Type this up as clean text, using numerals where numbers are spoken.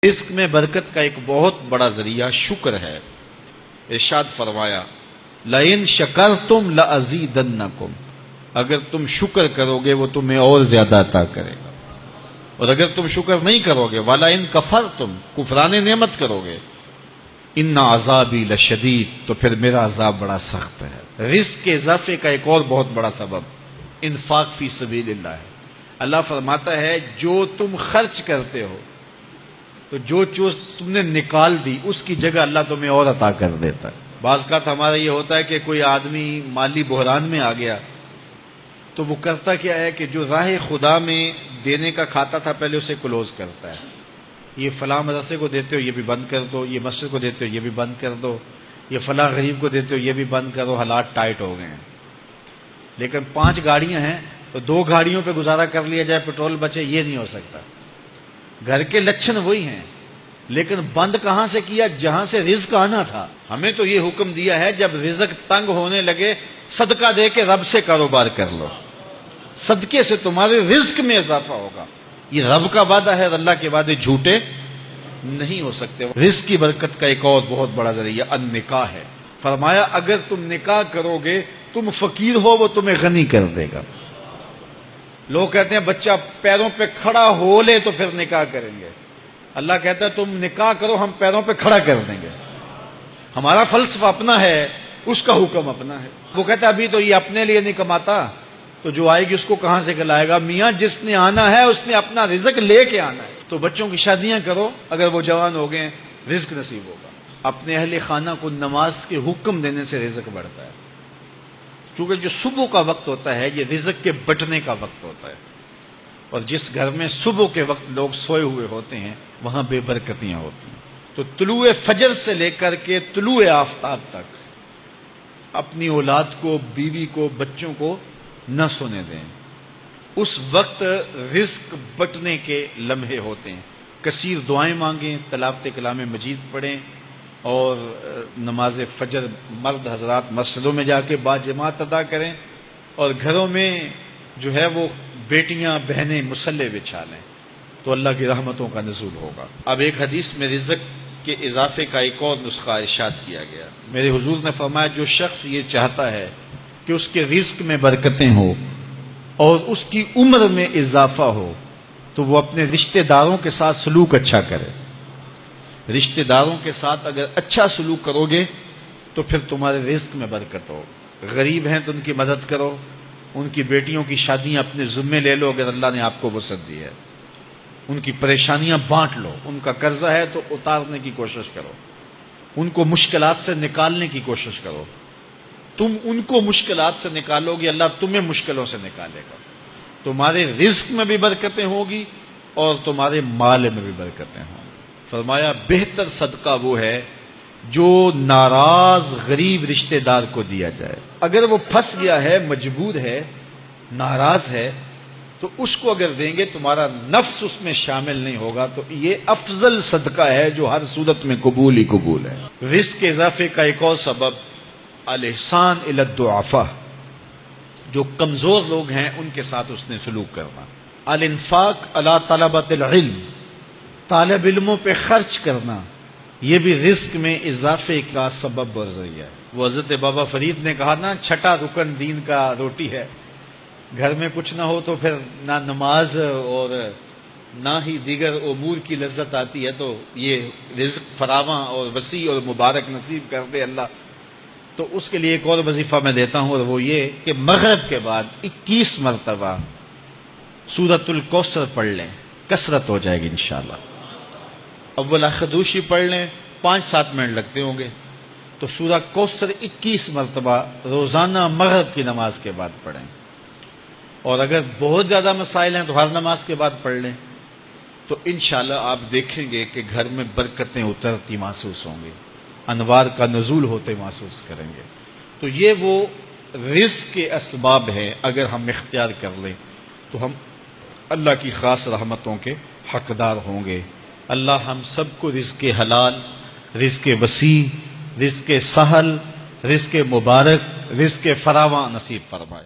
رزق میں برکت کا ایک بہت بڑا ذریعہ شکر ہے۔ ارشاد فرمایا لَإِن شَكَرْتُمْ لَأَزِيدَنَّكُمْ، اگر تم شکر کرو گے وہ تمہیں اور زیادہ عطا کرے گا، اور اگر تم شکر نہیں کرو گے وَلَئِن كَفَرْتُمْ، کفران نعمت کرو گے إِنَّ عَذَابِي لَشَدِيدٌ، تو پھر میرا عذاب بڑا سخت ہے۔ رزق کے اضافے کا ایک اور بہت بڑا سبب انفاق فی سبیل اللہ ہے۔ اللہ فرماتا ہے جو تم خرچ کرتے ہو تو جو چیز تم نے نکال دی اس کی جگہ اللہ تمہیں اور عطا کر دیتا ہے۔ بعض کا ہمارا یہ ہوتا ہے کہ کوئی آدمی مالی بحران میں آ گیا تو وہ کرتا کیا ہے کہ جو راہ خدا میں دینے کا کھاتا تھا پہلے اسے کلوز کرتا ہے، یہ فلاں مدرسے کو دیتے ہو یہ بھی بند کر دو، یہ مسجد کو دیتے ہو یہ بھی بند کر دو، یہ فلاں غریب کو دیتے ہو یہ بھی بند کرو، حالات ٹائٹ ہو گئے ہیں۔ لیکن 5 گاڑیاں ہیں تو 2 گاڑیوں پہ گزارا کر لیا جائے، پیٹرول بچے، یہ نہیں ہو سکتا۔ گھر کے لچھن وہی ہیں، لیکن بند کہاں سے کیا؟ جہاں سے رزق آنا تھا۔ ہمیں تو یہ حکم دیا ہے جب رزق تنگ ہونے لگے صدقہ دے کے رب سے کاروبار کر لو، صدقے سے تمہارے رزق میں اضافہ ہوگا۔ یہ رب کا وعدہ ہے اور اللہ کے وعدے جھوٹے نہیں ہو سکتے۔ رزق کی برکت کا ایک اور بہت بڑا ذریعہ النکاح ہے۔ فرمایا اگر تم نکاح کرو گے تم فقیر ہو وہ تمہیں غنی کر دے گا۔ لوگ کہتے ہیں بچہ پیروں پہ کھڑا ہو لے تو پھر نکاح کریں گے، اللہ کہتا ہے تم نکاح کرو ہم پیروں پہ کھڑا کر دیں گے۔ ہمارا فلسفہ اپنا ہے، اس کا حکم اپنا ہے۔ وہ کہتا ہے ابھی تو یہ اپنے لیے نہیں کماتا تو جو آئے گی اس کو کہاں سے کھلائے گا؟ میاں جس نے آنا ہے اس نے اپنا رزق لے کے آنا ہے۔ تو بچوں کی شادیاں کرو، اگر وہ جوان ہو گئے رزق نصیب ہوگا۔ اپنے اہل خانہ کو نماز کے حکم دینے سے رزق بڑھتا ہے، کیونکہ جو صبح کا وقت ہوتا ہے یہ رزق کے بٹنے کا وقت ہوتا ہے، اور جس گھر میں صبح کے وقت لوگ سوئے ہوئے ہوتے ہیں وہاں بے برکتیاں ہوتی ہیں۔ تو طلوع فجر سے لے کر کے طلوع آفتاب تک اپنی اولاد کو، بیوی کو، بچوں کو نہ سونے دیں۔ اس وقت رزق بٹنے کے لمحے ہوتے ہیں۔ کثیر دعائیں مانگیں، تلاوت کلام مجید پڑھیں، اور نماز فجر مرد حضرات مسجدوں میں جا کے باجماعت ادا کریں، اور گھروں میں جو ہے وہ بیٹیاں بہنیں مصلے بچھا لیں تو اللہ کی رحمتوں کا نزول ہوگا۔ اب ایک حدیث میں رزق کے اضافے کا ایک اور نسخہ ارشاد کیا گیا۔ میرے حضور نے فرمایا جو شخص یہ چاہتا ہے کہ اس کے رزق میں برکتیں ہوں اور اس کی عمر میں اضافہ ہو تو وہ اپنے رشتہ داروں کے ساتھ سلوک اچھا کرے۔ رشتہ داروں کے ساتھ اگر اچھا سلوک کرو گے تو پھر تمہارے رزق میں برکت ہو۔ غریب ہیں تو ان کی مدد کرو، ان کی بیٹیوں کی شادیاں اپنے ذمے لے لو اگر اللہ نے آپ کو وسعت دی ہے، ان کی پریشانیاں بانٹ لو، ان کا قرضہ ہے تو اتارنے کی کوشش کرو، ان کو مشکلات سے نکالنے کی کوشش کرو۔ تم ان کو مشکلات سے نکالو گے اللہ تمہیں مشکلوں سے نکالے گا۔ تمہارے رزق میں بھی برکتیں ہوگی اور تمہارے مال میں بھی برکتیں ہوں گی۔ فرمایا بہتر صدقہ وہ ہے جو ناراض غریب رشتہ دار کو دیا جائے۔ اگر وہ پھنس گیا ہے، مجبور ہے، ناراض ہے، تو اس کو اگر دیں گے تمہارا نفس اس میں شامل نہیں ہوگا، تو یہ افضل صدقہ ہے جو ہر صورت میں قبول ہی قبول ہے۔ رزق کے اضافے کا ایک اور سبب الاحسان الی الضعفاء، جو کمزور لوگ ہیں ان کے ساتھ اس نے سلوک کرنا۔ الانفاق علی طلبۃ العلم، طالب علموں پہ خرچ کرنا، یہ بھی رزق میں اضافے کا سبب اور ذریعہ ہے۔ وہ حضرت بابا فرید نے کہا نا 6واں رکن دین کا روٹی ہے۔ گھر میں کچھ نہ ہو تو پھر نہ نماز اور نہ ہی دیگر امور کی لذت آتی ہے، تو یہ رزق فراواں اور وسیع اور مبارک نصیب کر دے اللہ۔ تو اس کے لیے ایک اور وظیفہ میں دیتا ہوں، اور وہ یہ کہ مغرب کے بعد 21 مرتبہ سورۃ الکوثر پڑھ لیں، کثرت ہو جائے گی انشاءاللہ۔ اول خدوشی پڑھ لیں، 5-7 منٹ لگتے ہوں گے، تو سورہ کوثر 21 مرتبہ روزانہ مغرب کی نماز کے بعد پڑھیں، اور اگر بہت زیادہ مسائل ہیں تو ہر نماز کے بعد پڑھ لیں، تو انشاءاللہ آپ دیکھیں گے کہ گھر میں برکتیں اترتی محسوس ہوں گی، انوار کا نزول ہوتے محسوس کریں گے۔ تو یہ وہ رزق کے اسباب ہیں، اگر ہم اختیار کر لیں تو ہم اللہ کی خاص رحمتوں کے حقدار ہوں گے۔ اللہ ہم سب کو رزق حلال، رزق وسیع، رزق سہل، رزق مبارک، رزق فراواں نصیب فرمائے۔